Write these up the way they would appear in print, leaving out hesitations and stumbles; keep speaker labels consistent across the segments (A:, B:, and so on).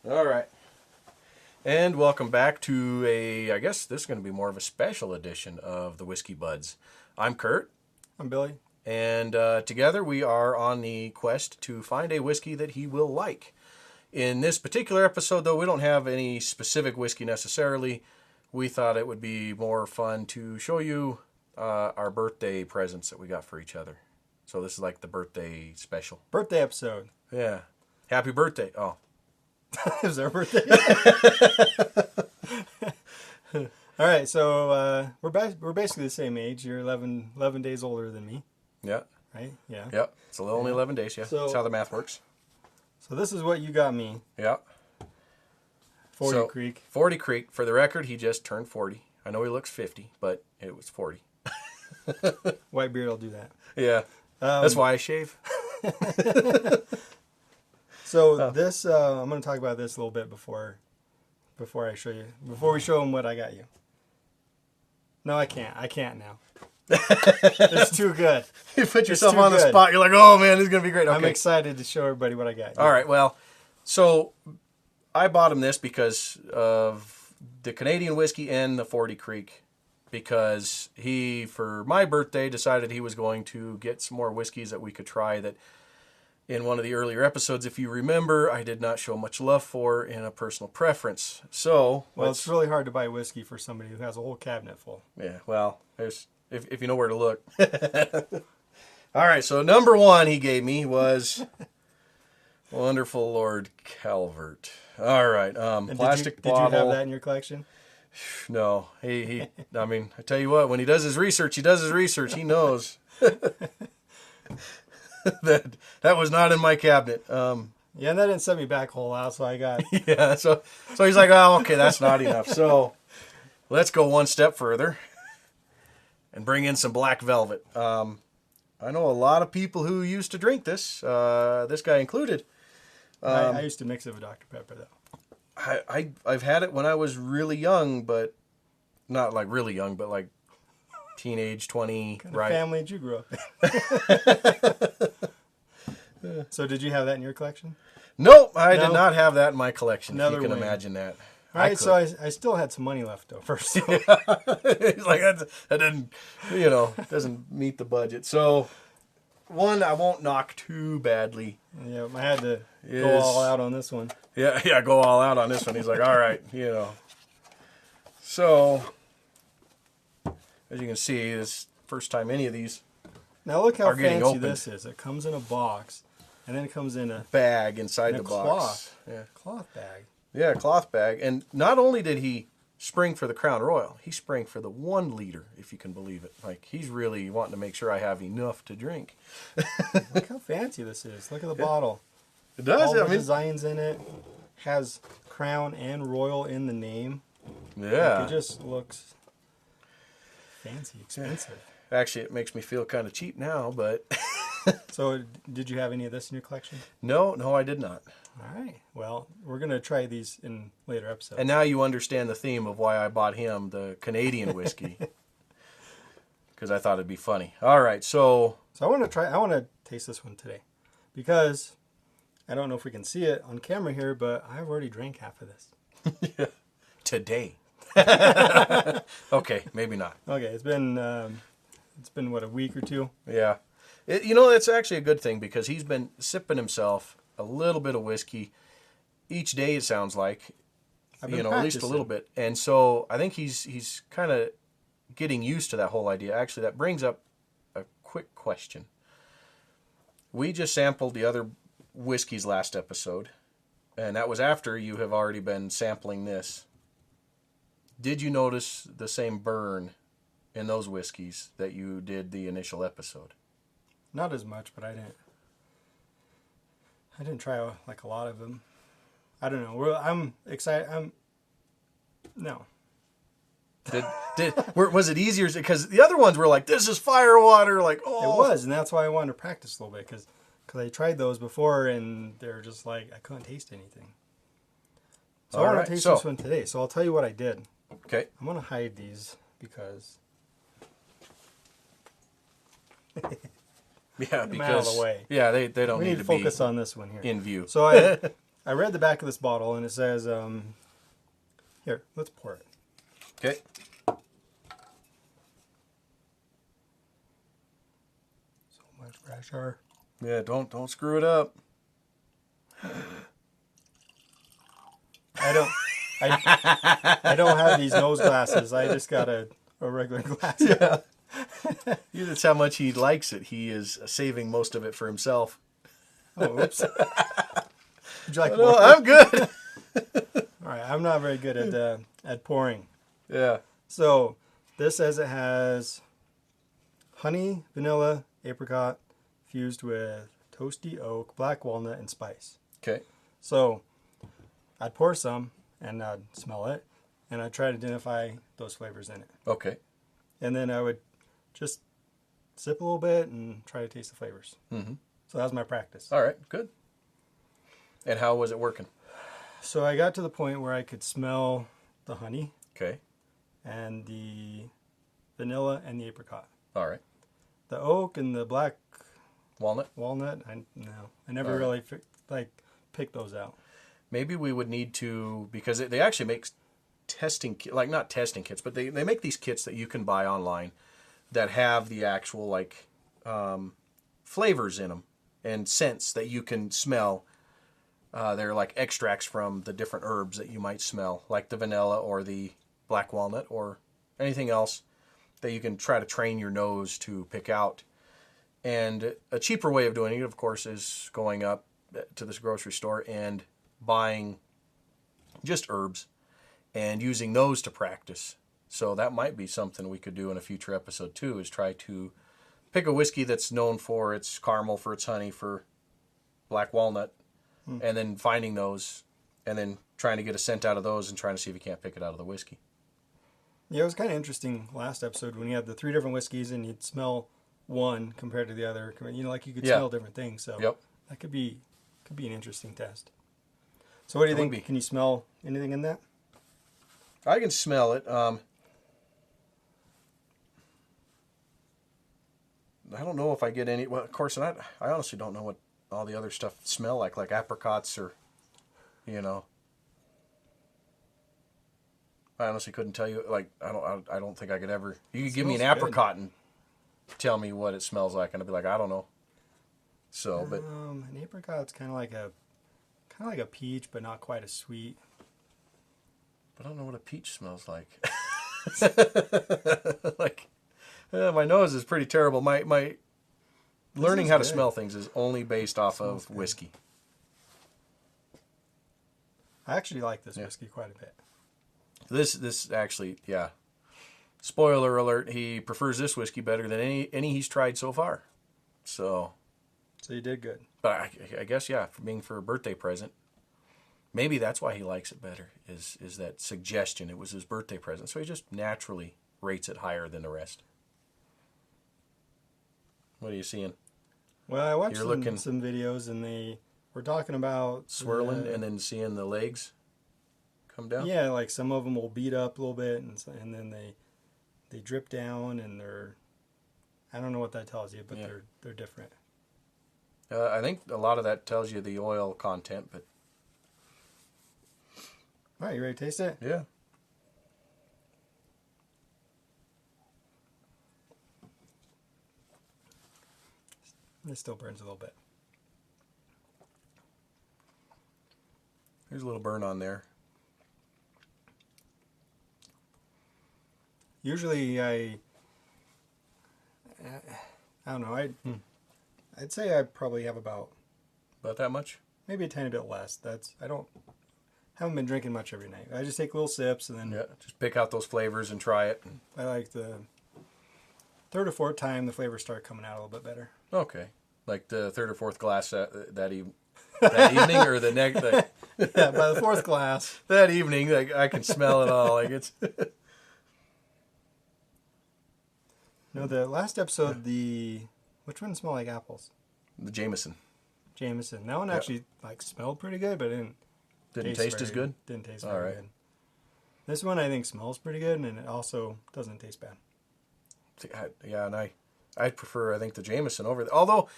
A: All right. And welcome back to I guess this is going to be more of a special edition of the Whiskey Buds. I'm Kurt.
B: I'm Billy.
A: And together we are on the quest to find a whiskey that he will like. In this particular episode, though, we don't have any specific whiskey necessarily. We thought it would be more fun to show you our birthday presents that we got for each other. So this is like the birthday special.
B: Birthday episode.
A: Yeah. Happy birthday. Oh.
B: Is there a birthday? All right, so we're basically the same age. You're 11 days older than me.
A: Yeah.
B: Right? Yeah.
A: Yep. It's only 11 days, yeah.
B: So-
A: That's how the math works.
B: So this is what you got me.
A: Yeah.
B: 40 Creek.
A: 40 Creek. For the record, he just turned 40. I know he looks 50, but it was 40.
B: White beard will do that.
A: Yeah. That's why I shave.
B: So this, I'm going to talk about this a little bit before I show you. Before we show them what I got you. No, I can't. I can't now. It's too good.
A: You put yourself
B: too
A: on the
B: good.
A: spot. You're like, oh, man, this is going to be great. Okay.
B: I'm excited to show everybody what I got you.
A: All right. Well, so I bought him this because of the Canadian whiskey and the 40 Creek. Because he, for my birthday, decided he was going to get some more whiskeys that we could try that in one of the earlier episodes, if you remember, I did not show much love for in a personal preference. So,
B: Well, it's really hard to buy whiskey for somebody who has a whole cabinet full.
A: yeah, well, there's if you know where to look. All right, so number one he gave me was Wonderful Lord Calvert. All right,
B: And
A: plastic
B: did you
A: bottle.
B: have that in your collection?
A: No, he. I mean, I tell you what, when he does his research, He knows that was not in my cabinet.
B: Yeah, and that didn't set me back a whole lot, so I got...
A: Yeah, so he's like, oh, okay, that's not enough. So let's go one step further and bring in some black velvet. I know a lot of people who used to drink this, this guy included.
B: I used to mix it with Dr. Pepper, though.
A: I've had it when I was really young, but not like really young, but like teenage, 20,
B: What
A: right?
B: family did you grow up in? So did you have that in your collection?
A: Nope, I did
B: No?
A: not have that in my collection.
B: Another
A: if you can
B: wing.
A: imagine that.
B: All right, so I still had some money left over. So.
A: He's like, that didn't, doesn't meet the budget. So, one, I won't knock too badly.
B: Yeah, I had to
A: Is-
B: go all out on this one.
A: Yeah, go all out on this one. He's like, all right, So, as you can see, this is the first time any of these
B: Now look how
A: Are getting
B: fancy
A: opened.
B: this is. It comes in a box, and then it comes in a
A: bag inside
B: And
A: the
B: a
A: box.
B: cloth.
A: Yeah.
B: cloth bag.
A: Yeah, cloth bag. And not only did he spring for the Crown Royal, he sprang for the 1 liter, if you can believe it. Like, he's really wanting to make sure I have enough to drink.
B: Look how fancy this is. Look at the bottle.
A: It does.
B: All the
A: I mean,
B: designs in it. Has Crown and Royal in the name.
A: yeah.
B: It just looks fancy, expensive.
A: Actually, it makes me feel kind of cheap now, but
B: So did you have any of this in your collection?
A: no, I did not.
B: All right. Well, we're going to try these in later episodes.
A: And now you understand the theme of why I bought him the Canadian whiskey. Because I thought it'd be funny. All right, so
B: So I want to taste this one today. Because I don't know if we can see it on camera here, but I've already drank half of this.
A: today. Okay, maybe not.
B: Okay, it's been what, a week or two?
A: Yeah. It's actually a good thing because he's been sipping himself a little bit of whiskey each day, it sounds like.
B: I've been
A: At least a little bit. And so I think he's kind of getting used to that whole idea. Actually, that brings up a quick question. We just sampled the other whiskeys last episode, and that was after you have already been sampling this. Did you notice the same burn in those whiskeys that you did the initial episode?
B: Not as much, but I didn't try like a lot of them. I don't know. I'm excited. No.
A: Was it easier? Because the other ones were like, this is fire water. Like, oh.
B: It was, and that's why I wanted to practice a little bit, because I tried those before, and they're just like, I couldn't taste anything. So I want to taste this one today. So I'll tell you what I did.
A: Okay.
B: I'm going to hide these because...
A: Yeah,
B: them out of
A: because
B: the way.
A: yeah, they don't
B: We
A: need
B: need
A: to
B: to focus
A: be
B: on this one here.
A: in view.
B: So I read the back of this bottle, and it says, here, let's pour it.
A: Okay.
B: So much pressure.
A: Yeah, don't screw it up.
B: I don't have these nose glasses. I just got a regular glass.
A: Yeah. That's how much he likes it. He is saving most of it for himself.
B: Oh, oops. Would you like
A: No,
B: more?
A: I'm good.
B: All right, I'm not very good at pouring.
A: Yeah.
B: So this says it has honey, vanilla, apricot fused with toasty oak, black walnut, and spice.
A: Okay.
B: So I'd pour some and I'd smell it and I'd try to identify those flavors in it.
A: Okay.
B: And then I would just sip a little bit and try to taste the flavors.
A: Mm-hmm.
B: So that was my practice.
A: All right. Good. And how was it working?
B: So I got to the point where I could smell the honey
A: Okay.
B: and the vanilla and the apricot.
A: All right.
B: The oak and the black
A: Walnut?
B: walnut, I never
A: All right.
B: really picked those out.
A: Maybe we would need to, because they actually make testing, like not testing kits, but they make these kits that you can buy online that have the actual like flavors in them and scents that you can smell. They're like extracts from the different herbs that you might smell, like the vanilla or the black walnut or anything else that you can try to train your nose to pick out. And a cheaper way of doing it, of course, is going up to this grocery store and buying just herbs and using those to practice. So that might be something we could do in a future episode too, is try to pick a whiskey that's known for its caramel, for its honey, for black walnut, and then finding those and then trying to get a scent out of those and trying to see if you can't pick it out of the whiskey.
B: Yeah, it was kind of interesting last episode when you had the 3 different whiskeys and you'd smell one compared to the other. You know, like you could smell different things. So
A: Yep.
B: that could be an interesting test. So what do you
A: It would
B: think?
A: be.
B: Can you smell anything in that?
A: I can smell it. I don't know if I get any. Well, of course, and I honestly don't know what all the other stuff smell like apricots or, you know. I honestly couldn't tell you. Like, I don't think I could ever. You could give me an
B: Smells good.
A: apricot and tell me what it smells like, and I'd be like, I don't know. So, but
B: An apricot's kind of like a peach, but not quite as sweet.
A: I don't know what a peach smells like. Like, my nose is pretty terrible. My learning
B: is
A: how to
B: good.
A: smell things is only based off of
B: good.
A: whiskey.
B: I actually like this whiskey quite a bit.
A: This actually, yeah. Spoiler alert: he prefers this whiskey better than any he's tried so far. So
B: you did good.
A: but I guess yeah, for a birthday present. Maybe that's why he likes it better. Is that suggestion? It was his birthday present, so he just naturally rates it higher than the rest. What are you seeing?
B: Well, I watched
A: You're looking-
B: some videos and they were talking about
A: Swirling
B: the-
A: and then seeing the legs come down.
B: Yeah, like some of them will beat up a little bit, and then they drip down, and I don't know what that tells you, but
A: Yeah.
B: they're different.
A: I think a lot of that tells you the oil content, but
B: All right, you ready to taste it?
A: yeah.
B: It still burns a little bit.
A: There's a little burn on there.
B: Usually, I don't know. I'd say I probably have about
A: About that much?
B: maybe a tiny bit less. Haven't been drinking much every night. I just take little sips, and then
A: Yeah. Just pick out those flavors and try it.
B: I like the third or fourth time the flavors start coming out a little bit better.
A: Okay. Like the third or fourth glass that evening, or the next
B: Yeah, by the fourth glass.
A: that evening, like I can smell it all. Like it's
B: No, the last episode, which one smelled like apples?
A: the Jameson.
B: Jameson. That one
A: Yeah.
B: actually smelled pretty good, but it
A: Didn't taste as good.
B: Didn't taste
A: All
B: very
A: right.
B: good. This one I think smells pretty good, and it also doesn't taste bad.
A: Yeah, and I'd prefer, I think, the Jameson over. Although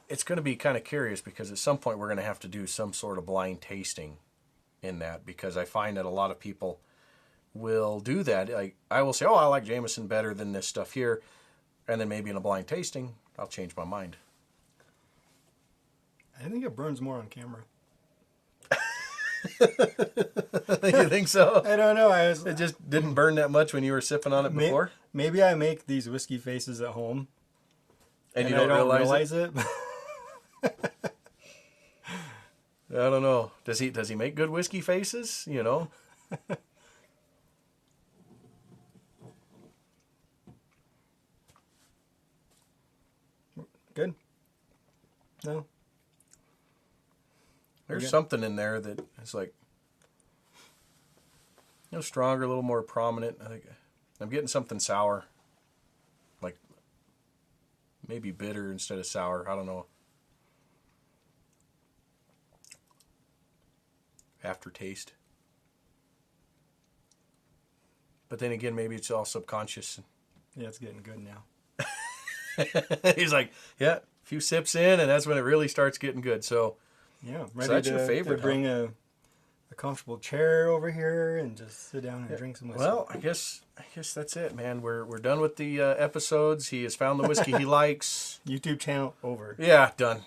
A: it's going to be kind of curious because at some point we're going to have to do some sort of blind tasting in that, because I find that a lot of people will do that. Like, I will say, oh, I like Jameson better than this stuff here, and then maybe in a blind tasting I'll change my mind.
B: I think it burns more on camera.
A: You think so?
B: I don't know.
A: It just didn't burn that much when you were sipping on it before?
B: Maybe I make these whiskey faces at home.
A: And you don't realize
B: it?
A: I don't know. Does he make good whiskey faces? You know?
B: Good? No?
A: There's something in there that is like, stronger, a little more prominent. I think I'm getting something sour. Like maybe bitter instead of sour. I don't know. Aftertaste. But then again, maybe it's all subconscious.
B: Yeah, it's getting good now.
A: He's like, yeah, a few sips in, and that's when it really starts getting good. So,
B: yeah,
A: so that's your favorite.
B: To bring a comfortable chair over here and just sit down and drink some whiskey.
A: Well, I guess that's it, man. We're done with the episodes. He has found the whiskey he likes.
B: YouTube channel over.
A: Yeah, done.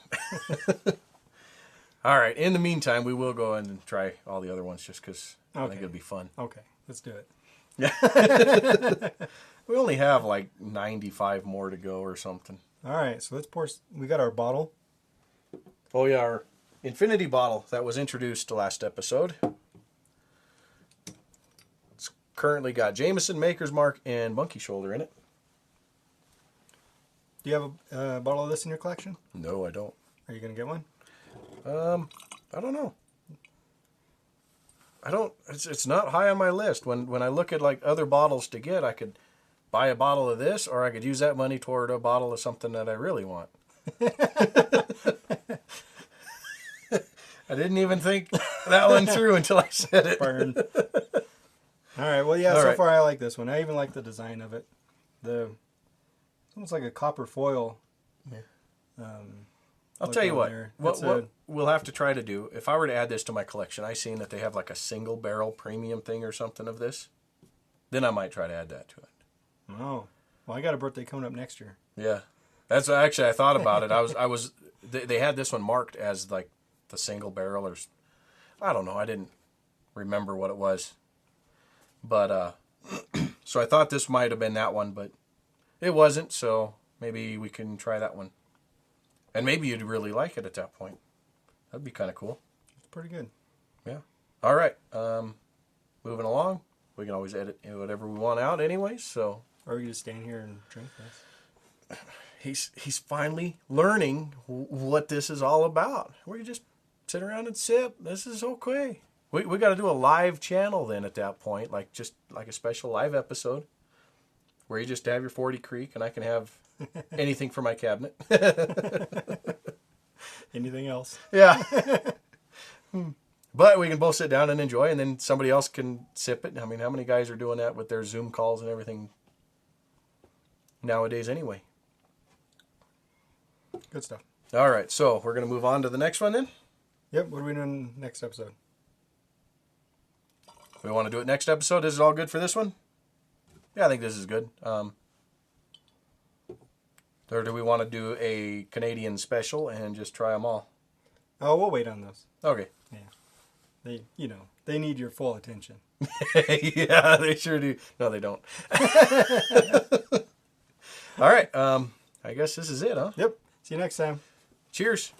A: All right. In the meantime, we will go in and try all the other ones just because I think it'll be fun.
B: Okay, let's do it.
A: Yeah. We only have like 95 more to go or something.
B: All right, so let's pour. We got our bottle.
A: Oh yeah, our Infinity bottle that was introduced last episode. It's currently got Jameson, Maker's Mark, and Monkey Shoulder in it.
B: Do you have a bottle of this in your collection?
A: No, I don't.
B: Are you gonna get one?
A: I don't know. It's not high on my list. When I look at like other bottles to get, I could buy a bottle of this, or I could use that money toward a bottle of something that I really want. I didn't even think that one through until I said it.
B: Burn. All right. Well, yeah. So far, I like this one. I even like the design of it. It's almost like a copper foil.
A: Yeah. I'll tell you what.
B: There.
A: What we'll have to try to do, if I were to add this to my collection, I seen that they have like a single barrel premium thing or something of this. Then I might try to add that to it.
B: Oh, well, I got a birthday coming up next year.
A: Yeah, that's actually I thought about it. I was they had this one marked as like the single barrel, or I don't know. I didn't remember what it was, but so I thought this might have been that one, but it wasn't. So maybe we can try that one, and maybe you'd really like it at that point. That'd be kind of cool.
B: It's pretty good.
A: Yeah. All right. Moving along. We can always edit whatever we want out, anyways. So.
B: Or we can just stand here and drink this.
A: He's finally learning what this is all about. Where you just sit around and sip. This is okay. We got to do a live channel then at that point, like a special live episode where you just have your 40 Creek and I can have anything for my cabinet.
B: Anything else?
A: Yeah. But we can both sit down and enjoy, and then somebody else can sip it. I mean, how many guys are doing that with their Zoom calls and everything nowadays anyway?
B: Good stuff.
A: All right, so we're going to move on to the next one then?
B: Yep, what are we doing next episode?
A: We want to do it next episode? Is it all good for this one? Yeah, I think this is good. Or do we want to do a Canadian special and just try them all?
B: Oh, we'll wait on those.
A: Okay.
B: Yeah. They need your full attention.
A: Yeah, they sure do. No, they don't. All right. I guess this is it, huh?
B: Yep. See you next time.
A: Cheers.